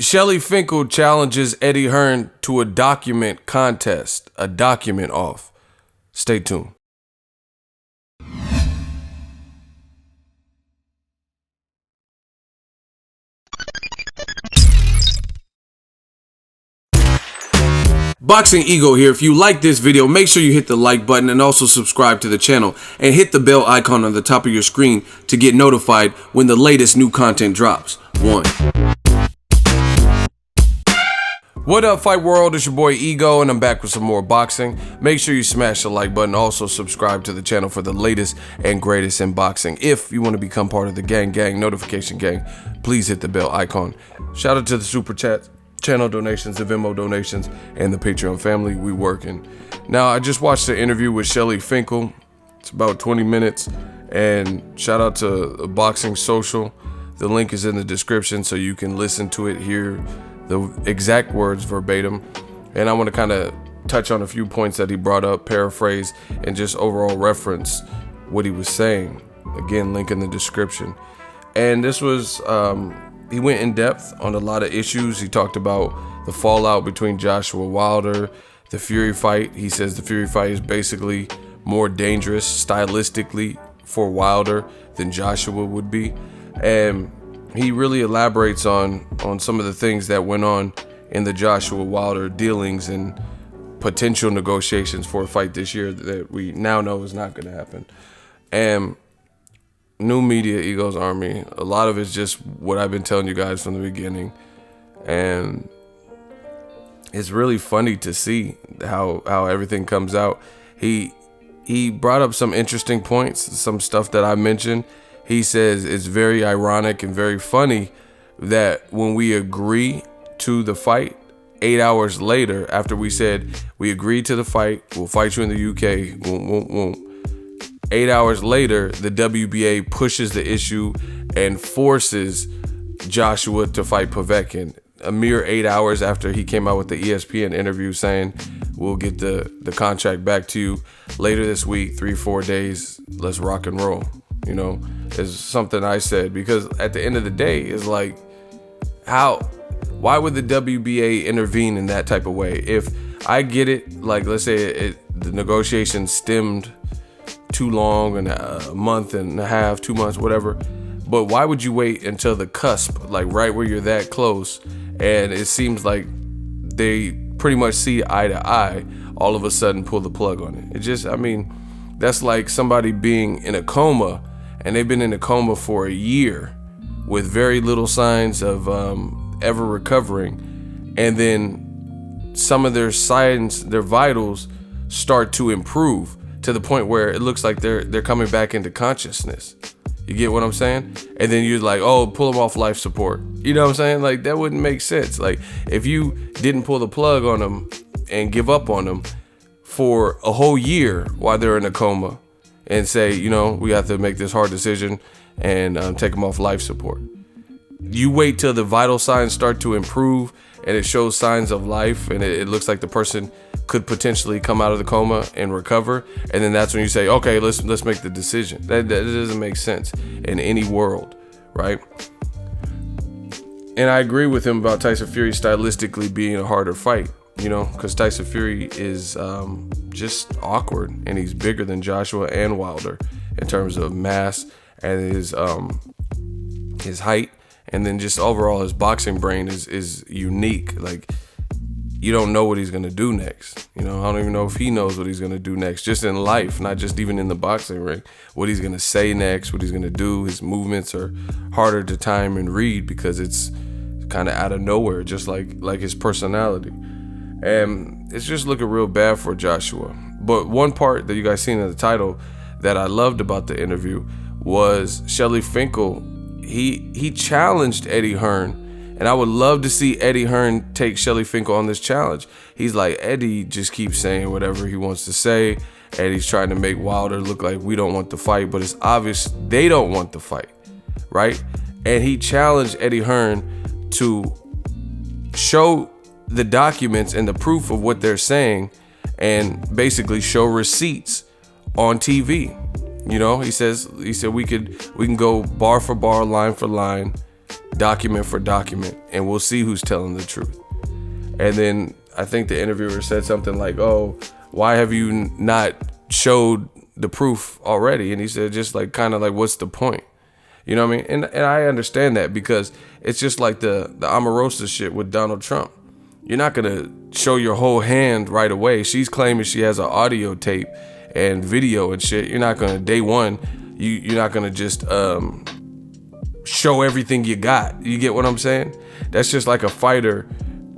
Shelly Finkel challenges Eddie Hearn to a document contest. A document off. Stay tuned. Boxing Ego here. If you like this video, make sure you hit the like button and also subscribe to the channel and hit the bell icon on the top of your screen to get notified when the latest new content drops. 1. What up, Fight World? It's your boy Ego, and I'm back with some more boxing. Make sure you smash the like button. Also subscribe to the channel for the latest and greatest in boxing. If you want to become part of the gang notification gang, please hit the bell icon. Shout out to the super chat, channel donations, the Venmo donations, and the Patreon family. We working. Now, I just watched the interview with Shelly Finkel. It's about 20 minutes, and shout out to Boxing Social. The link is in the description so you can listen to it, hear the exact words verbatim. And I want to kind of touch on a few points that he brought up, paraphrase, and just overall reference what he was saying. Again, link in the description. And this was, he went in depth on a lot of issues. He talked about the fallout between Joshua Wilder, the Fury fight. He says the Fury fight is basically more dangerous stylistically for Wilder than Joshua would be. And he really elaborates on some of the things that went on in the Joshua Wilder dealings and potential negotiations for a fight this year that we now know is not going to happen. And new media, Ego's Army, a lot of it's just what I've been telling you guys from the beginning. And it's really funny to see how everything comes out. He brought up some interesting points, some stuff that I mentioned. He says it's very ironic and very funny that when we agree to the fight, 8 hours later, after we said we agreed to the fight, we'll fight you in the UK, 8 hours later, the WBA pushes the issue and forces Joshua to fight Povetkin. A mere 8 hours after he came out with the ESPN interview saying, we'll get the contract back to you later this week, 3-4 days, let's rock and roll. You know, is something I said, because at the end of the day, it's like, why would the WBA intervene in that type of way? If I get it, like, let's say the negotiation stemmed too long, and a month and a half, 2 months, whatever, but why would you wait until the cusp, like right where you're that close, and it seems like they pretty much see eye to eye, all of a sudden pull the plug on it? It just, I mean, that's like somebody being in a coma, and they've been in a coma for a year with very little signs of ever recovering, and then some of their signs, their vitals start to improve to the point where it looks like they're coming back into consciousness. You get what I'm saying? And then you're like, oh, pull them off life support. You know what I'm saying? Like, that wouldn't make sense. Like, if you didn't pull the plug on them and give up on them for a whole year while they're in a coma, and say, you know, we have to make this hard decision and take them off life support. You wait till the vital signs start to improve and it shows signs of life, and it looks like the person could potentially come out of the coma and recover, and then that's when you say, okay, let's make the decision. That doesn't make sense in any world, right? And I agree with him about Tyson Fury stylistically being a harder fight. You know, because Tyson Fury is just awkward, and he's bigger than Joshua and Wilder in terms of mass and his height, and then just overall his boxing brain is unique. Like, you don't know what he's gonna do next. You know, I don't even know if he knows what he's gonna do next, just in life, not just even in the boxing ring. What he's gonna say next, what he's gonna do. His movements are harder to time and read because it's kind of out of nowhere, just like his personality. And it's just looking real bad for Joshua. But one part that you guys seen in the title that I loved about the interview was Shelly Finkel. He challenged Eddie Hearn, and I would love to see Eddie Hearn take Shelly Finkel on this challenge. He's like, Eddie just keeps saying whatever he wants to say. Eddie's trying to make Wilder look like we don't want the fight, but it's obvious they don't want the fight, right? And he challenged Eddie Hearn to show the documents and the proof of what they're saying, and basically show receipts on TV. You know, he said we can go bar for bar, line for line, document for document, and we'll see who's telling the truth. And then I think the interviewer said something like, oh, why have you not showed the proof already? And he said, just like, kind of like, what's the point? You know what I mean? And I understand that, because it's just like the Omarosa shit with Donald Trump. You're not going to show your whole hand right away. She's claiming she has an audio tape and video and shit. You're not going to, day one, you're not going to just show everything you got. You get what I'm saying? That's just like a fighter.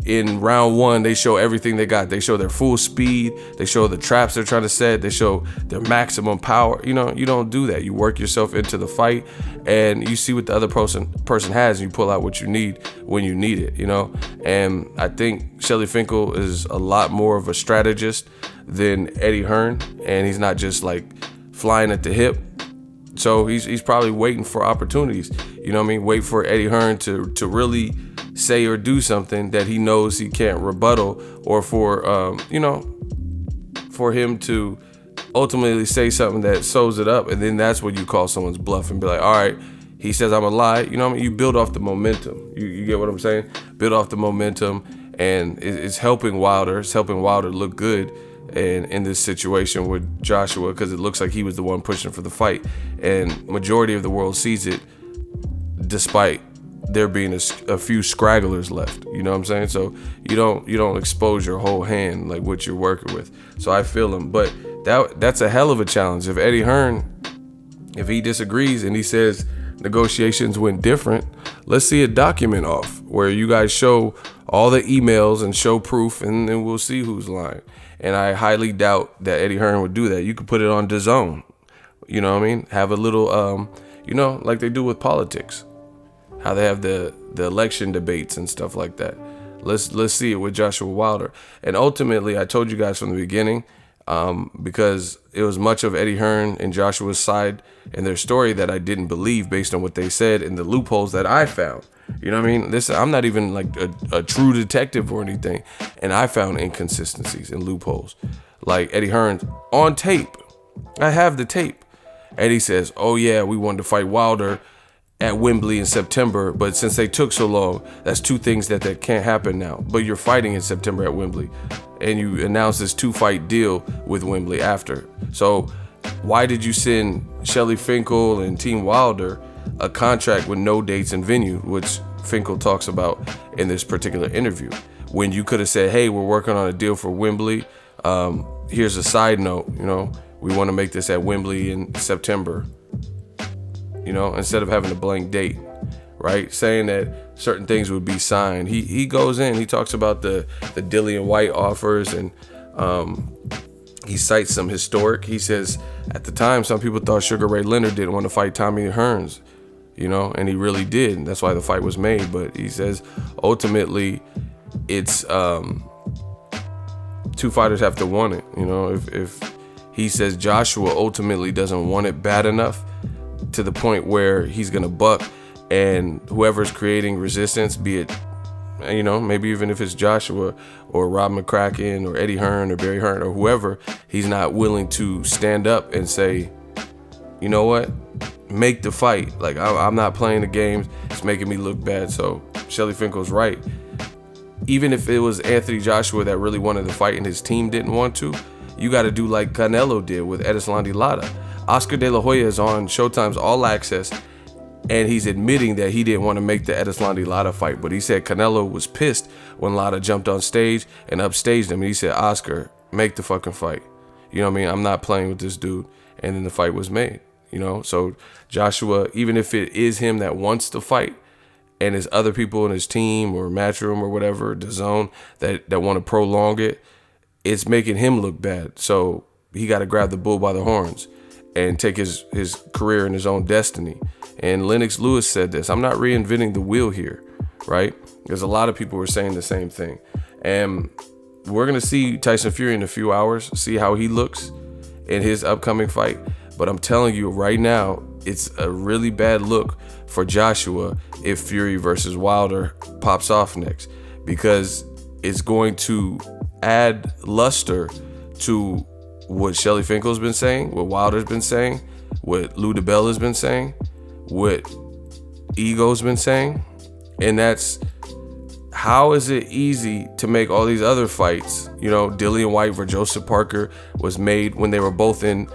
In round one, they show everything they got. They show their full speed. They show the traps they're trying to set. They show their maximum power. You know, you don't do that. You work yourself into the fight, and you see what the other person has, and you pull out what you need when you need it, you know? And I think Shelly Finkel is a lot more of a strategist than Eddie Hearn, and he's not just like flying at the hip. So he's probably waiting for opportunities. You know what I mean? Wait for Eddie Hearn to really say or do something that he knows he can't rebuttal, or for for him to ultimately say something that sews it up, and then that's when you call someone's bluff and be like, all right, he says I'm a lie. You know what I mean? You build off the momentum. You get what I'm saying? Build off the momentum, and it's helping Wilder. It's helping Wilder look good and in this situation with Joshua, because it looks like he was the one pushing for the fight, and majority of the world sees it, despite there being a few scragglers left. You know what I'm saying? So you don't expose your whole hand, like what you're working with. So I feel him, but that's a hell of a challenge. If Eddie Hearn, if he disagrees and he says negotiations went different, let's see a document off where you guys show all the emails and show proof, and then we'll see who's lying. And I highly doubt that Eddie Hearn would do that. You could put it on DAZN. You know what I mean? Have a little, like they do with politics, how they have the election debates and stuff like that. Let's see it with Joshua Wilder. And ultimately, I told you guys from the beginning, because it was much of Eddie Hearn and Joshua's side and their story that I didn't believe based on what they said and the loopholes that I found. You know what I mean? Listen, I'm not even like a true detective or anything, and I found inconsistencies and loopholes. Like Eddie Hearn on tape. I have the tape. Eddie says, oh yeah, we wanted to fight Wilder at Wembley in September, but since they took so long, that's two things that can't happen now. But you're fighting in September at Wembley, and you announced this 2-fight deal with Wembley after. So why did you send Shelly Finkel and Team Wilder a contract with no dates and venue, which Finkel talks about in this particular interview, when you could have said, hey, we're working on a deal for Wembley. Here's a side note, we want to make this at Wembley in September. Instead of having a blank date, right? Saying that certain things would be signed. He goes in, he talks about the Dillian White offers, and he cites some historic. He says, at the time, some people thought Sugar Ray Leonard didn't want to fight Tommy Hearns, and he really did. And that's why the fight was made. But he says, ultimately, it's two fighters have to want it. If he says Joshua ultimately doesn't want it bad enough to the point where he's gonna buck, and whoever's creating resistance, be it maybe even if it's Joshua or Rob McCracken or Eddie Hearn or Barry Hearn or whoever, he's not willing to stand up and say, you know what, make the fight. Like, I'm not playing the games, it's making me look bad. So Shelly Finkel's right. Even if it was Anthony Joshua that really wanted the fight and his team didn't want to, you got to do like Canelo did with Edeslandi Lara. Oscar De La Hoya is on Showtime's All Access, and he's admitting that he didn't want to make the Edeslandi Lara fight, but he said Canelo was pissed when Lara jumped on stage and upstaged him, and he said, Oscar, make the fucking fight. You know what I mean? I'm not playing with this dude. And then the fight was made, So Joshua, even if it is him that wants to fight, and there's other people in his team or Matchroom or whatever, DAZN, that want to prolong it, it's making him look bad. So he got to grab the bull by the horns and take his career in his own destiny. And Lennox Lewis said this, I'm not reinventing the wheel here, right? Because a lot of people were saying the same thing. And we're going to see Tyson Fury in a few hours, see how he looks in his upcoming fight. But I'm telling you right now, it's a really bad look for Joshua if Fury versus Wilder pops off next, because it's going to add luster to what Shelly Finkel's been saying, what Wilder's been saying, what Lou DiBella's been saying, what Ego's been saying, And that's, how is it easy to make all these other fights? You know, Dillian Whyte versus Joseph Parker was made when they were both in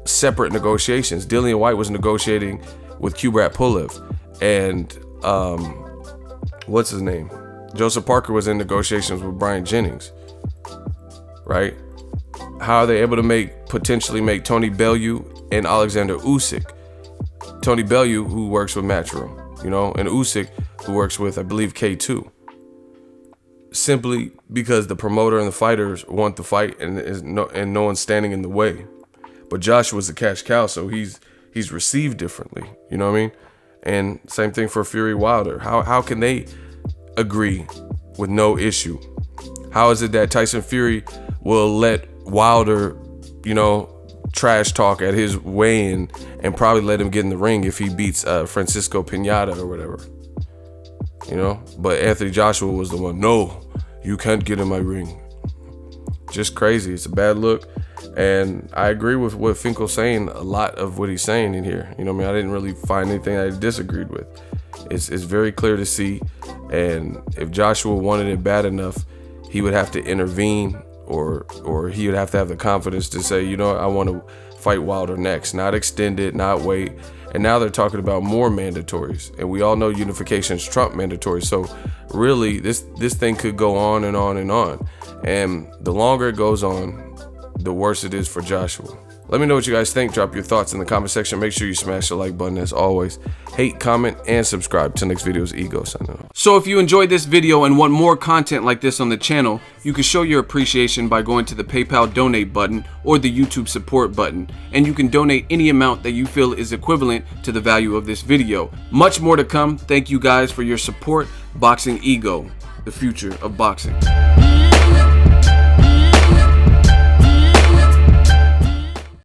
separate negotiations. Dillian Whyte was negotiating with Kubrat Pulev, and what's his name? Joseph Parker was in negotiations with Brian Jennings, right? How are they able to potentially make Tony Bellew and Alexander Usyk? Tony Bellew, who works with Matchroom, you know, and Usyk, who works with, I believe, K2. Simply because the promoter and the fighters want the fight, and no one's standing in the way. But Joshua's a cash cow, so he's received differently. You know what I mean? And same thing for Fury Wilder. How can they agree with no issue? How is it that Tyson Fury will let Wilder, you know, trash talk at his weigh-in and probably let him get in the ring if he beats Francisco Pinata or whatever? You know, but Anthony Joshua was the one, no, you can't get in my ring. Just crazy. It's a bad look. And I agree with what Finkel's saying, a lot of what he's saying in here. You know what I mean? I didn't really find anything I disagreed with. It's very clear to see. And if Joshua wanted it bad enough, he would have to intervene, or he would have to have the confidence to say, you know what, I want to fight Wilder next, not extend it, not wait. And now they're talking about more mandatories, and we all know unifications trump mandatories. So really, this thing could go on and on and on. And the longer it goes on, the worse it is for Joshua. Let me know what you guys think. Drop your thoughts in the comment section. Make sure you smash the like button as always. Hate, comment, and subscribe. Till next video is Ego signing off. So if you enjoyed this video and want more content like this on the channel, you can show your appreciation by going to the PayPal donate button or the YouTube support button. And you can donate any amount that you feel is equivalent to the value of this video. Much more to come. Thank you guys for your support. Boxing Ego, the future of boxing.